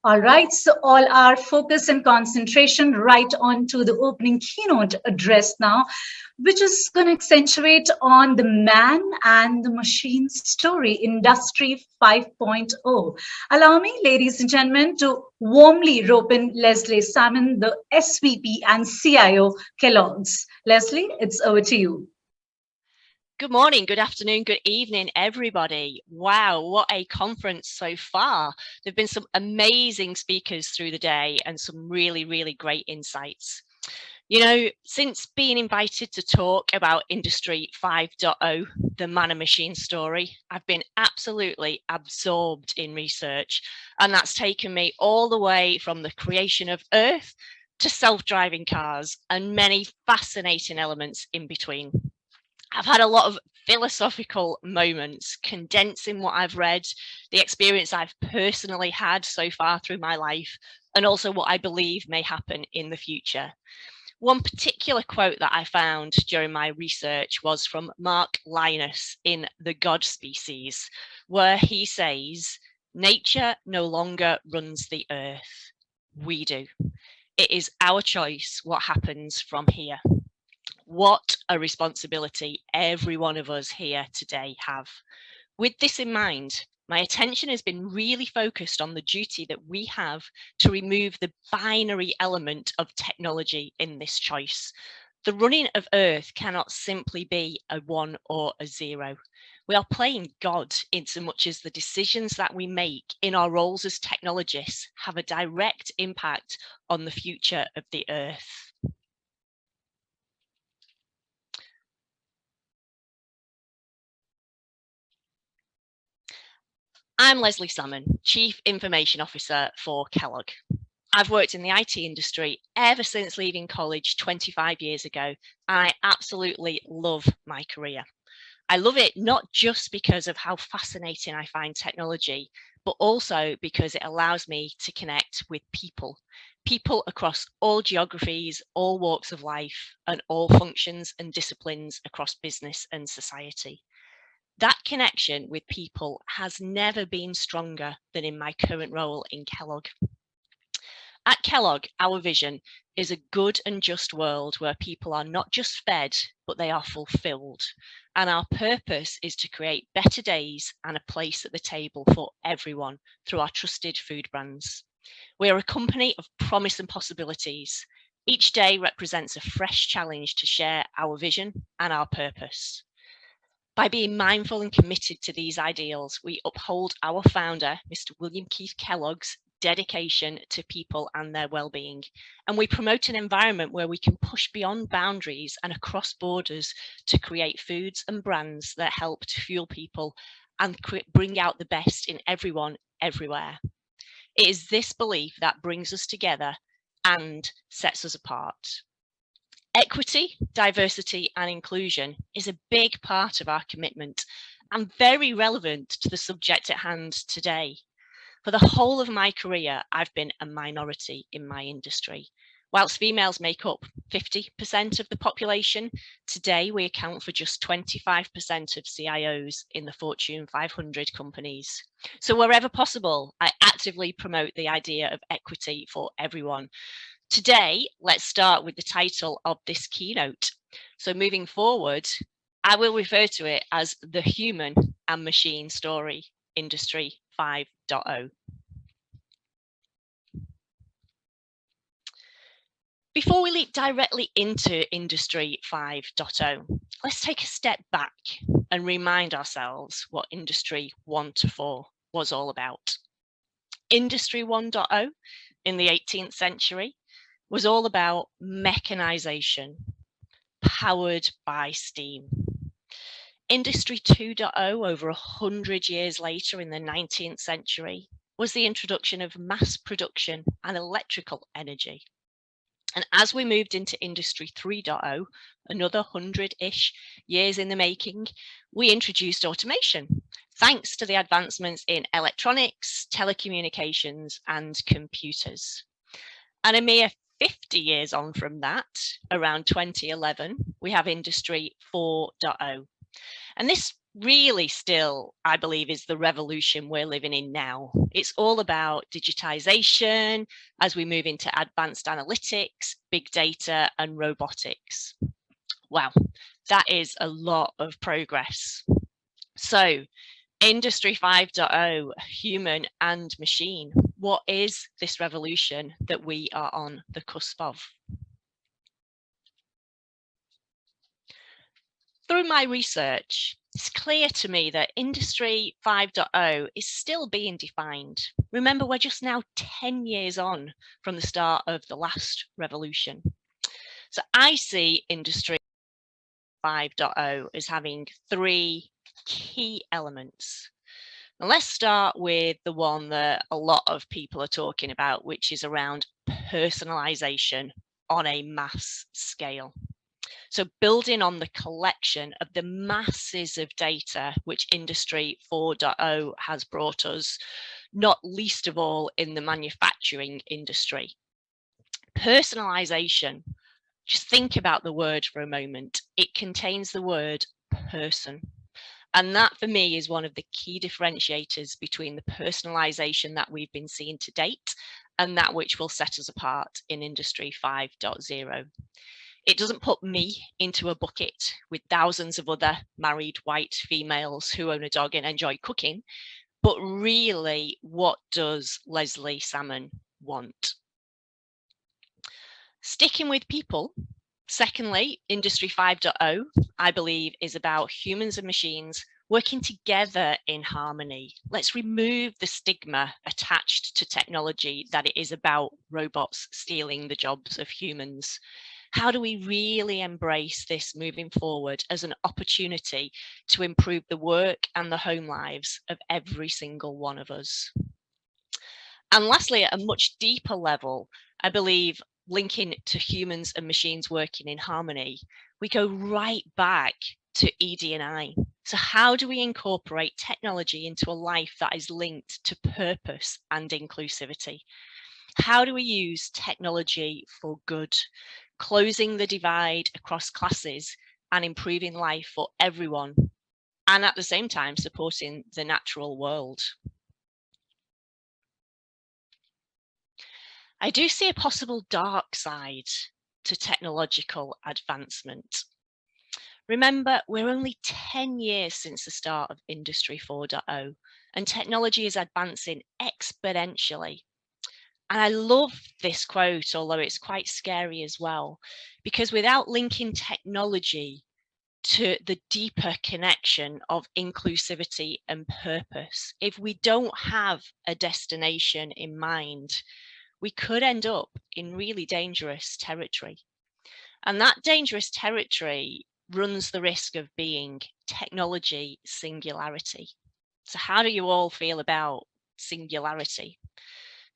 All right, so all our focus and concentration right on to the opening keynote address now, which is going to accentuate on the man and the machine story, Industry 5.0. Allow me, ladies and gentlemen, to warmly rope in Lesley Salmon, the SVP and CIO, Kellogg's. Lesley, it's over to you. Good morning, good afternoon, good evening, everybody. Wow, what a conference so far. There have been some amazing speakers through the day and some really, really great insights. You know, since being invited to talk about Industry 5.0, the man and machine story, I've been absolutely absorbed in research. And that's taken me all the way from the creation of Earth to self-driving cars and many fascinating elements in between. I've had a lot of philosophical moments condensing what I've read, the experience I've personally had so far through my life, and also what I believe may happen in the future. One particular quote that I found during my research was from Mark Linus in The God Species, where he says, "Nature no longer runs the earth. We do. It is our choice what happens from here." What a responsibility every one of us here today have. With this in mind, my attention has been really focused on the duty that we have to remove the binary element of technology in this choice. The running of Earth cannot simply be a 1 or a 0. We are playing God in so much as the decisions that we make in our roles as technologists have a direct impact on the future of the Earth. I'm Lesley Salmon, Chief Information Officer for Kellogg. I've worked in the IT industry ever since leaving college 25 years ago, and I absolutely love my career. I love it not just because of how fascinating I find technology, but also because it allows me to connect with people. People across all geographies, all walks of life, and all functions and disciplines across business and society. That connection with people has never been stronger than in my current role in Kellogg. At Kellogg, our vision is a good and just world where people are not just fed, but they are fulfilled. And our purpose is to create better days and a place at the table for everyone through our trusted food brands. We are a company of promise and possibilities. Each day represents a fresh challenge to share our vision and our purpose. By being mindful and committed to these ideals, we uphold our founder, Mr. William Keith Kellogg's dedication to people and their well-being. And we promote an environment where we can push beyond boundaries and across borders to create foods and brands that help to fuel people and bring out the best in everyone, everywhere. It is this belief that brings us together and sets us apart. Equity, diversity, and inclusion is a big part of our commitment and very relevant to the subject at hand today. For the whole of my career, I've been a minority in my industry. Whilst females make up 50% of the population, today we account for just 25% of CIOs in the Fortune 500 companies. So wherever possible, I actively promote the idea of equity for everyone. Today, let's start with the title of this keynote. So moving forward, I will refer to it as the human and machine story, Industry 5.0. Before we leap directly into Industry 5.0, let's take a step back and remind ourselves what Industry 1 to 4 was all about. Industry 1.0 in the 18th century was all about mechanization, powered by steam. Industry 2.0, over 100 years later in the 19th century, was the introduction of mass production and electrical energy. And as we moved into Industry 3.0, another 100-ish years in the making, we introduced automation, thanks to the advancements in electronics, telecommunications, and computers. And a mere 50 years on from that, around 2011, we have Industry 4.0. And this really still, I believe, is the revolution we're living in now. It's all about digitization as we move into advanced analytics, big data, and robotics. Wow, that is a lot of progress. So, Industry 5.0, human and machine. What is this revolution that we are on the cusp of? Through my research, it's clear to me that Industry 5.0 is still being defined. Remember, we're just now 10 years on from the start of the last revolution. So I see Industry 5.0 as having three key elements. Now let's start with the one that a lot of people are talking about, which is around personalization on a mass scale. So building on the collection of the masses of data which Industry 4.0 has brought us, not least of all in the manufacturing industry. Personalization, just think about the word for a moment. It contains the word person. And that for me is one of the key differentiators between the personalization that we've been seeing to date and that which will set us apart in Industry 5.0. It doesn't put me into a bucket with thousands of other married white females who own a dog and enjoy cooking, but really, what does Lesley Salmon want? Sticking with people, secondly, Industry 5.0, I believe, is about humans and machines working together in harmony. Let's remove the stigma attached to technology that it is about robots stealing the jobs of humans. How do we really embrace this moving forward as an opportunity to improve the work and the home lives of every single one of us? And lastly, at a much deeper level, I believe linking to humans and machines working in harmony, we go right back to ED&I. So how do we incorporate technology into a life that is linked to purpose and inclusivity? How do we use technology for good, closing the divide across classes and improving life for everyone, and at the same time supporting the natural world? I do see a possible dark side to technological advancement. Remember, we're only 10 years since the start of Industry 4.0, and technology is advancing exponentially. And I love this quote, although it's quite scary as well, because without linking technology to the deeper connection of inclusivity and purpose, if we don't have a destination in mind, we could end up in really dangerous territory. And that dangerous territory runs the risk of being technology singularity. So how do you all feel about singularity?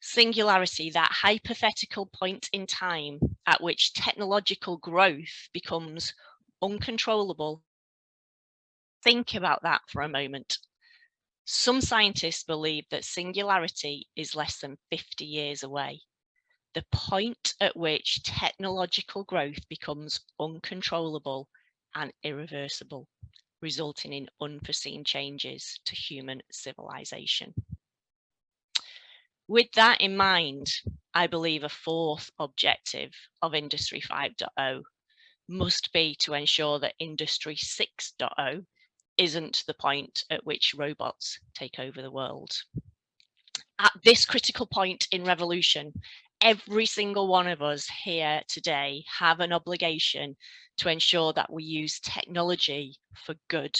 Singularity, that hypothetical point in time at which technological growth becomes uncontrollable. Think about that for a moment. Some scientists believe that singularity is less than 50 years away, the point at which technological growth becomes uncontrollable and irreversible, resulting in unforeseen changes to human civilization. With that in mind, I believe a fourth objective of Industry 5.0 must be to ensure that Industry 6.0 isn't the point at which robots take over the world. At this critical point in revolution, every single one of us here today have an obligation to ensure that we use technology for good.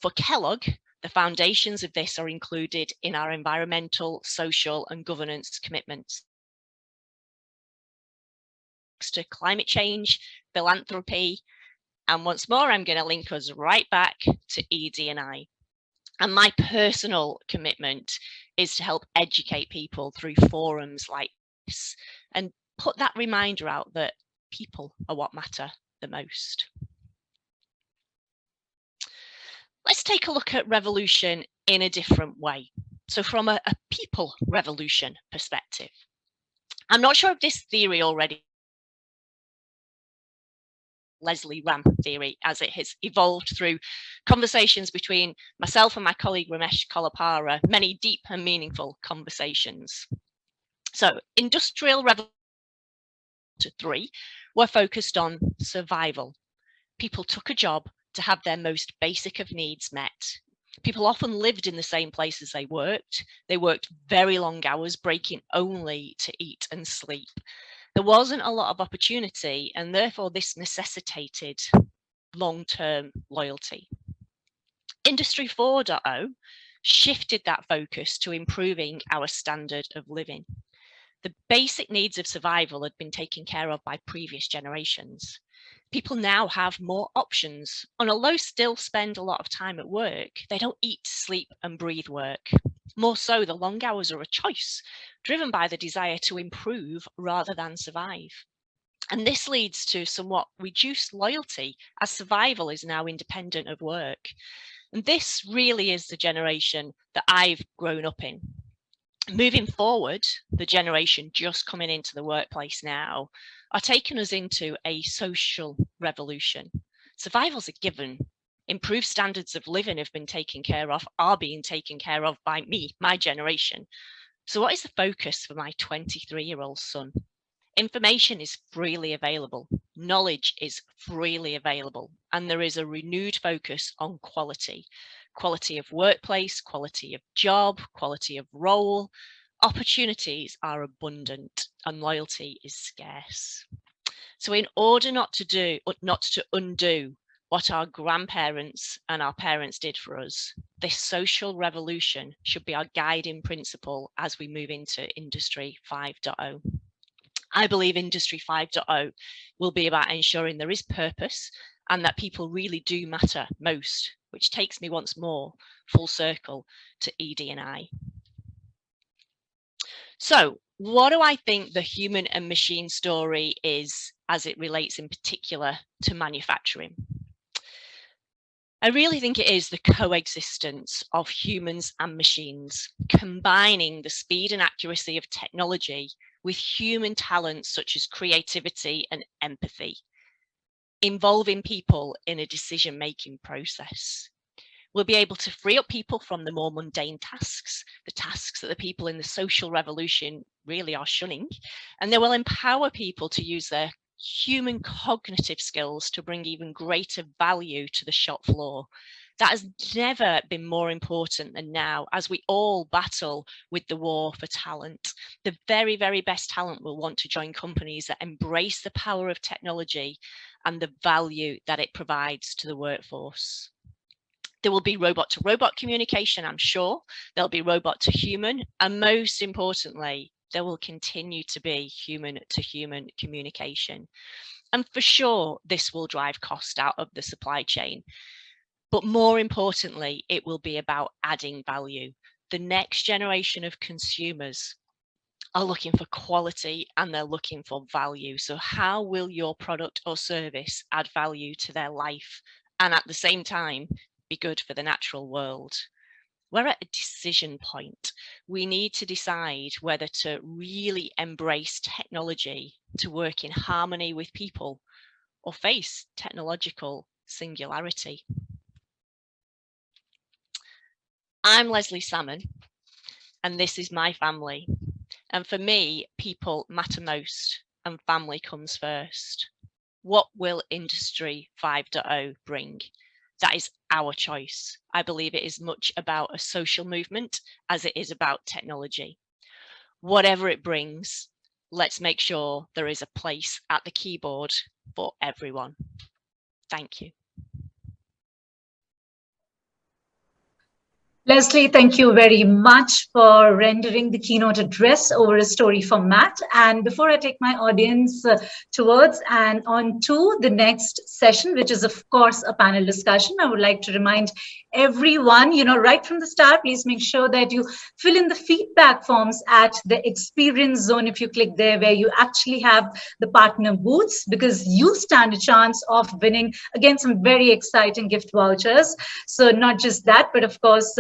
For Kellogg, the foundations of this are included in our environmental, social, and governance commitments to climate change, philanthropy, and once more, I'm going to link us right back to ED&I. And my personal commitment is to help educate people through forums like this and put that reminder out that people are what matter the most. Let's take a look at revolution in a different way. So from a people revolution perspective. I'm not sure if this theory already Lesley RAM theory, as it has evolved through conversations between myself and my colleague Ramesh Kolapara, many deep and meaningful conversations. So Industrial Revolution 3 were focused on survival. People took a job to have their most basic of needs met. People often lived in the same places they worked. They worked very long hours, breaking only to eat and sleep. There wasn't a lot of opportunity, and therefore this necessitated long-term loyalty. Industry 4.0 shifted that focus to improving our standard of living. The basic needs of survival had been taken care of by previous generations. People now have more options. And although still spend a lot of time at work, they don't eat, sleep and breathe work. More so, the long hours are a choice, driven by the desire to improve rather than survive. And this leads to somewhat reduced loyalty, as survival is now independent of work. And this really is the generation that I've grown up in. Moving forward, the generation just coming into the workplace now are taking us into a social revolution. Survival's a given. Improved standards of living have been taken care of, are being taken care of by me, my generation. So what is the focus for my 23-year-old son? Information is freely available. Knowledge is freely available. And there is a renewed focus on quality. Quality of workplace, quality of job, quality of role. Opportunities are abundant and loyalty is scarce. So in order not to undo what our grandparents and our parents did for us, this social revolution should be our guiding principle as we move into Industry 5.0. I believe Industry 5.0 will be about ensuring there is purpose and that people really do matter most, which takes me once more full circle to ED&I. So what do I think the human and machine story is as it relates in particular to manufacturing? I really think it is the coexistence of humans and machines, combining the speed and accuracy of technology with human talents such as creativity and empathy, involving people in a decision-making process. We'll be able to free up people from the more mundane tasks, the tasks that the people in the social revolution really are shunning, and they will empower people to use their human cognitive skills to bring even greater value to the shop floor. That has never been more important than now, as we all battle with the war for talent. The very, very best talent will want to join companies that embrace the power of technology and the value that it provides to the workforce. There will be robot to robot communication, I'm sure. There'll be robot to human, and most importantly, there will continue to be human to human communication. And for sure, this will drive cost out of the supply chain. But more importantly, it will be about adding value. The next generation of consumers are looking for quality and they're looking for value. So how will your product or service add value to their life and at the same time be good for the natural world? We're at a decision point. We need to decide whether to really embrace technology to work in harmony with people or face technological singularity. I'm Lesley Salmon, and this is my family. And for me, people matter most and family comes first. What will Industry 5.0 bring? That is our choice. I believe it is much about a social movement as it is about technology. Whatever it brings, let's make sure there is a place at the keyboard for everyone. Thank you. Lesley, thank you very much for rendering the keynote address over a story format. And before I take my audience towards and on to the next session, which is, of course, a panel discussion, I would like to remind everyone, right from the start, please make sure that you fill in the feedback forms at the experience zone. If you click there, where you actually have the partner booths, because you stand a chance of winning, again, some very exciting gift vouchers. So not just that, but of course,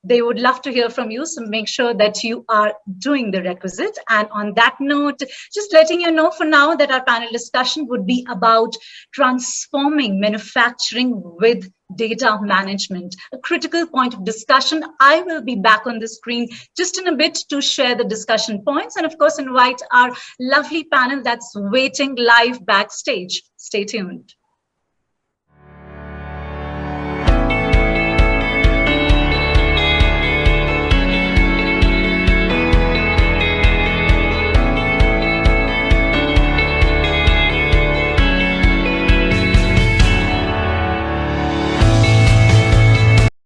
they would love to hear from you. So make sure that you are doing the requisite. And on that note, just letting you know for now that our panel discussion would be about transforming manufacturing with data management, a critical point of discussion. I will be back on the screen just in a bit to share the discussion points and, of course, invite our lovely panel that's waiting live backstage. Stay tuned.